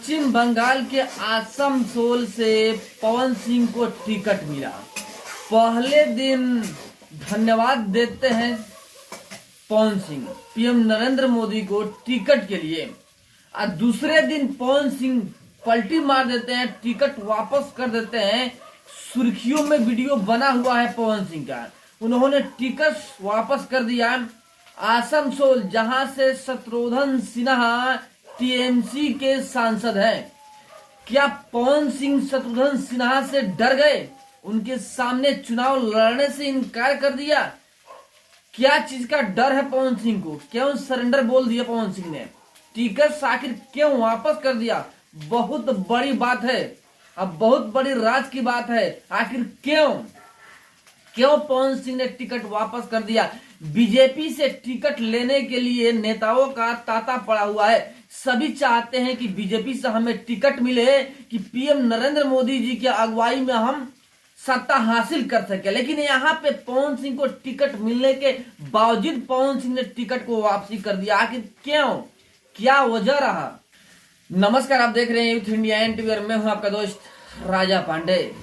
पश्चिम बंगाल के आसनसोल से पवन सिंह को टिकट मिला। पहले दिन धन्यवाद देते हैं पवन सिंह पीएम नरेंद्र मोदी को टिकट के लिए, और दूसरे दिन पवन सिंह पलटी मार देते हैं, टिकट वापस कर देते हैं। सुर्खियों में वीडियो बना हुआ है पवन सिंह का। उन्होंने टिकट वापस कर दिया। आसनसोल, जहां से शत्रुघ्न सिन्हा टीएमसी के सांसद हैं, क्या पवन सिंह शत्रुघ्न सिन्हा से डर गए? उनके सामने चुनाव लड़ने से इनकार कर दिया? क्या चीज का डर है पवन सिंह को? क्यों सरेंडर बोल दिया पवन सिंह ने? टिकट आखिर क्यों वापस कर दिया? बहुत बड़ी बात है, अब बहुत बड़ी राज की बात है। आखिर क्यों पवन सिंह ने टिकट वापस कर दिया? बीजेपी से टिकट लेने के लिए नेताओं का तांता पड़ा हुआ है। सभी चाहते हैं कि बीजेपी से हमें टिकट मिले कि पीएम नरेंद्र मोदी जी की अगुवाई में हम सत्ता हासिल कर सके। लेकिन यहाँ पे पवन सिंह को टिकट मिलने के बावजूद पवन सिंह ने टिकट को वापसी कर दिया। आखिर क्यों? क्या वजह रहा? नमस्कार, आप देख रहे हैं यूथ इंडिया एनटीवी और मैं हूं आपका दोस्त राजा पांडे।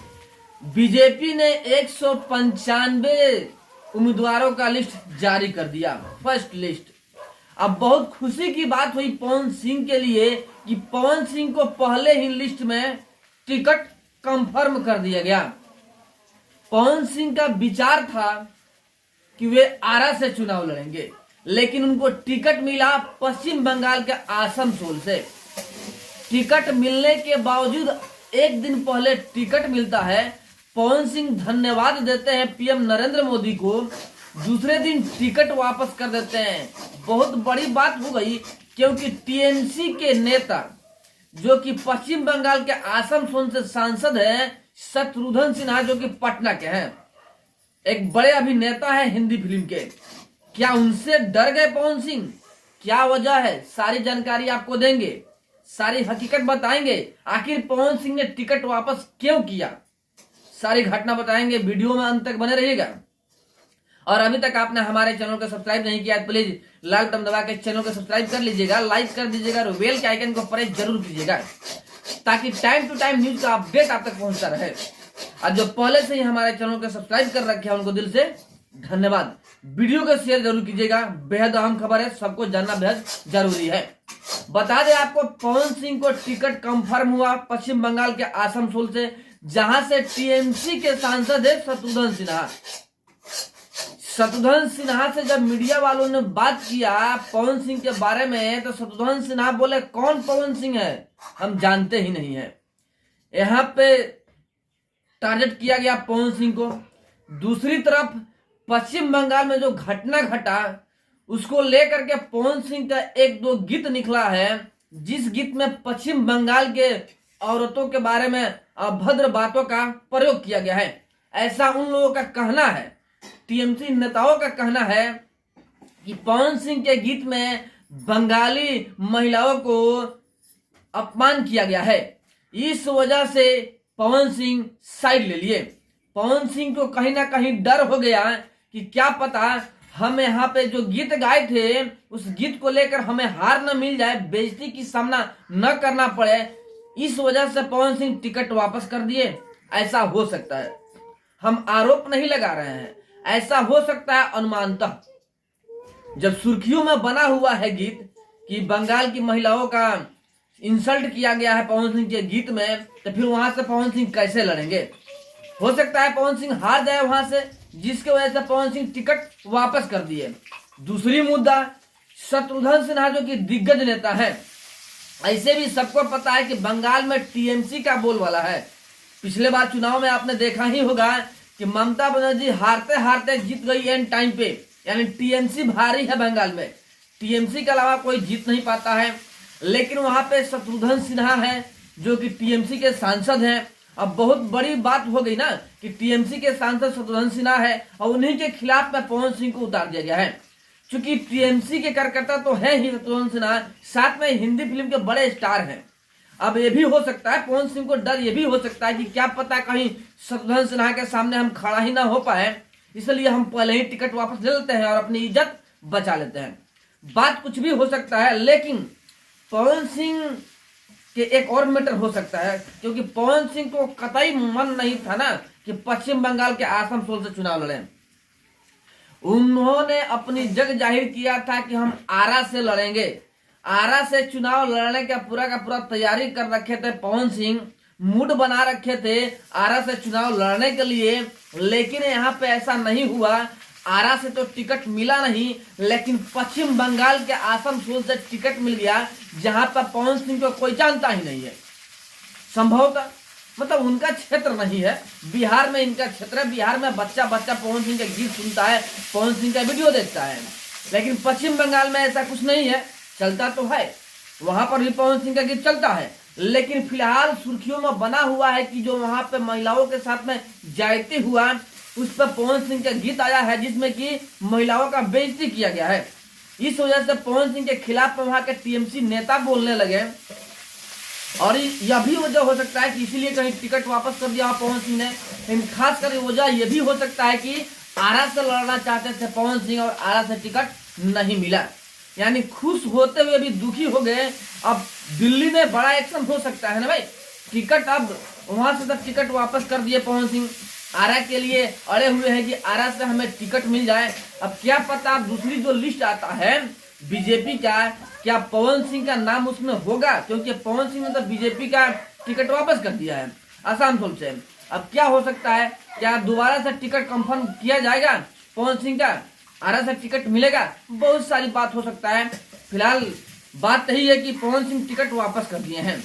बीजेपी ने 195 उम्मीदवारों का लिस्ट जारी कर दिया, फर्स्ट लिस्ट। अब बहुत खुशी की बात हुई पवन सिंह के लिए कि पवन सिंह को पहले ही लिस्ट में टिकट कंफर्म कर दिया गया। पवन सिंह का विचार था कि वे आरा से चुनाव लड़ेंगे, लेकिन उनको टिकट मिला पश्चिम बंगाल के आसनसोल से। टिकट मिलने के बावजूद एक दिन पहले टिकट मिलता है, पवन सिंह धन्यवाद देते हैं पीएम नरेंद्र मोदी को, दूसरे दिन टिकट वापस कर देते हैं। बहुत बड़ी बात हो गई, क्योंकि टीएमसी के नेता जो कि पश्चिम बंगाल के आसनसोल से सांसद हैं, शत्रुघ्न सिन्हा, जो कि पटना के हैं, एक बड़े अभिनेता है हिंदी फिल्म के। क्या उनसे डर गए पवन सिंह? क्या वजह है? सारी जानकारी आपको देंगे, सारी हकीकत बताएंगे। आखिर पवन सिंह ने टिकट वापस क्यों किया, सारी घटना बताएंगे। वीडियो में अंत तक बने रहिएगा। और अभी तक आपने हमारे चैनल को सब्सक्राइब नहीं किया तो प्लीज लाल बटन दबा के चैनल को सब्सक्राइब कर लीजिएगा, लाइक कर दीजिएगा और बेल के आइकन को प्रेस जरूर कीजिएगा, ताकि टाइम टू टाइम न्यूज का अपडेट आप तक पहुंचता रहे। और जो पहले से ही हमारे चैनल को सब्सक्राइब कर रखे हैं उनको दिल से धन्यवाद। वीडियो को शेयर जरूर कीजिएगा, बेहद अहम खबर है, सबको जानना बेहद जरूरी है। बता दें आपको, पवन सिंह को टिकट कंफर्म हुआ पश्चिम बंगाल के आसनसोल से, जहां से टीएमसी के सांसद है शत्रुघ्न सिन्हा। शत्रुघ्न सिन्हा से जब मीडिया वालों ने बात किया पवन सिंह के बारे में, तो शत्रुघ्न सिन्हा बोले, कौन पवन सिंह है, हम जानते ही नहीं है। यहाँ पे टारगेट किया गया पवन सिंह को। दूसरी तरफ पश्चिम बंगाल में जो घटना घटा, उसको लेकर के पवन सिंह का एक दो गीत निकला है, जिस गीत में पश्चिम बंगाल के औरतों के बारे में अभद्र बातों का प्रयोग किया गया है। ऐसा उन लोगों का कहना है, टीएमसी नेताओं का कहना है कि पवन सिंह के गीत में बंगाली महिलाओं को अपमान किया गया है। इस वजह से पवन सिंह साइड ले लिए। पवन सिंह को कहीं ना कहीं डर हो गया कि क्या पता हम यहाँ पे जो गीत गाए थे, उस गीत को लेकर हमें हार न मिल जाए, बेइज्जती की सामना न करना पड़े। इस वजह से पवन सिंह टिकट वापस कर दिए। ऐसा हो सकता है, हम आरोप नहीं लगा रहे हैं, ऐसा हो सकता है अनुमानतः। जब सुर्खियों में बना हुआ है गीत कि बंगाल की महिलाओं का इंसल्ट किया गया है पवन सिंह के गीत में, तो फिर वहां से पवन सिंह कैसे लड़ेंगे? हो सकता है पवन सिंह हार जाए वहां से, जिसके वजह से पवन सिंह टिकट वापस कर दिए। दूसरी मुद्दा, शत्रुघ्न सिन्हा जो कि दिग्गज नेता है, ऐसे भी सबको पता है कि बंगाल में टीएमसी का बोलबाला है। पिछले बार चुनाव में आपने देखा ही होगा कि ममता बनर्जी हारते हारते जीत गई एंड टाइम पे, यानी टीएमसी भारी है बंगाल में। टीएमसी के अलावा कोई जीत नहीं पाता है। लेकिन वहां पे शत्रुघ्न सिन्हा है जो कि टीएमसी के सांसद हैं। अब बहुत बड़ी बात हो गई ना कि टीएमसी के सांसद शत्रुघ्न सिन्हा है और उन्हीं के खिलाफ में पवन सिंह को उतार दिया गया है। क्योंकि टीएमसी के कार्यकर्ता तो है ही शत्रुघ्न सिन्हा, साथ में हिंदी फिल्म के बड़े स्टार हैं। अब ये भी हो सकता है, पवन सिंह को डर ये भी हो सकता है कि क्या पता कहीं शत्रुघ्न सिन्हा के सामने हम खड़ा ही ना हो पाए, इसलिए हम पहले ही टिकट वापस ले लेते हैं और अपनी इज्जत बचा लेते हैं। बात कुछ भी हो सकता है, लेकिन पवन सिंह कि एक और मैटर हो सकता है, क्योंकि पवन सिंह को कतई मन नहीं था ना कि पश्चिम बंगाल के आसनसोल से चुनाव लड़ें। उन्होंने अपनी जग जाहिर किया था कि हम आरा से लड़ेंगे। आरा से चुनाव लड़ने का पूरा तैयारी कर रखे थे पवन सिंह, मूड बना रखे थे आरा से चुनाव लड़ने के लिए। लेकिन यहाँ पे ऐसा नहीं हुआ। आरा से तो टिकट मिला नहीं, लेकिन पश्चिम बंगाल के आसनसोल से टिकट मिल गया, जहां पर पवन सिंह को कोई जानता ही नहीं है। संभवतः मतलब उनका क्षेत्र नहीं है, बिहार में इनका क्षेत्र है। बिहार में बच्चा पवन सिंह का गीत सुनता है, पवन सिंह का वीडियो देखता है। लेकिन पश्चिम बंगाल में ऐसा कुछ नहीं है, चलता तो है, वहां पर भी पवन सिंह का गीत चलता है। लेकिन फिलहाल सुर्खियों में बना हुआ है कि जो वहां पे महिलाओं के साथ में जायती हुआ, उस पर पवन सिंह का गीत आया है, जिसमें कि महिलाओं का बेइज्जती किया गया है। इस वजह से पवन सिंह के खिलाफ वहां के टीएमसी नेता बोलने लगे, और यह भी वजह हो सकता है कि इसीलिए कहीं टिकट वापस कर दिया पवन सिंह ने। लेकिन खास कर वजह यह भी हो सकता है कि आरा से लड़ना चाहते थे पवन सिंह और आरा से टिकट नहीं मिला, यानी खुश होते हुए भी दुखी हो गए। अब दिल्ली में बड़ा एक्शन हो सकता है ना भाई, टिकट अब वहां से तो टिकट वापस कर दिए पवन सिंह, आरा के लिए अड़े हुए हैं कि आरा से हमें टिकट मिल जाए। अब क्या पता दूसरी जो लिस्ट आता है बीजेपी का, क्या पवन सिंह का नाम उसमें होगा, क्योंकि पवन सिंह ने तो बीजेपी का टिकट वापस कर दिया है आसानसोल से। अब क्या हो सकता है, क्या दोबारा से टिकट कंफर्म किया जाएगा पवन सिंह का, आरा से टिकट मिलेगा, बहुत सारी बात हो सकता है। फिलहाल बात यही है कि पवन सिंह टिकट वापस कर दिए हैं।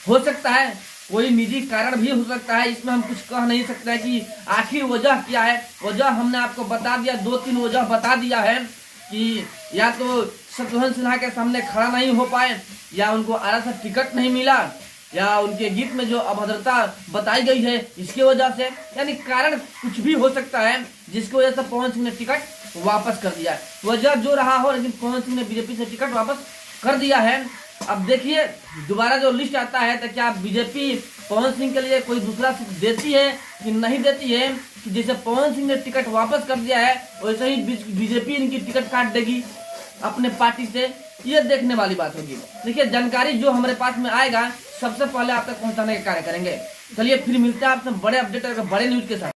हो सकता है कोई निजी कारण भी हो सकता है, इसमें हम कुछ कह नहीं सकते हैं कि आखिर वजह क्या है। वजह हमने आपको बता दिया, 2-3 वजह बता दिया है कि या तो शत्रुघ्न सिन्हा के सामने खड़ा नहीं हो पाए, या उनको आरा से टिकट नहीं मिला, या उनके गीत में जो अभद्रता बताई गई है इसकी वजह से, यानी कारण कुछ भी हो सकता है जिसकी वजह से पवन सिंह ने टिकट वापस कर दिया। वजह जो रहा हो, लेकिन पवन सिंह ने बीजेपी से टिकट वापस कर दिया है। अब देखिए दोबारा जो लिस्ट आता है तो क्या बीजेपी पवन सिंह के लिए कोई दूसरा सीट देती है कि नहीं देती है, कि जैसे पवन सिंह ने टिकट वापस कर दिया है वैसे ही बीजेपी इनकी टिकट काट देगी अपने पार्टी से, ये देखने वाली बात होगी। देखिए जानकारी जो हमारे पास में आएगा सबसे पहले आप तक पहुंचाने का कार्य करेंगे। चलिए फिर मिलते हैं आपसे बड़े अपडेट और बड़े न्यूज के साथ।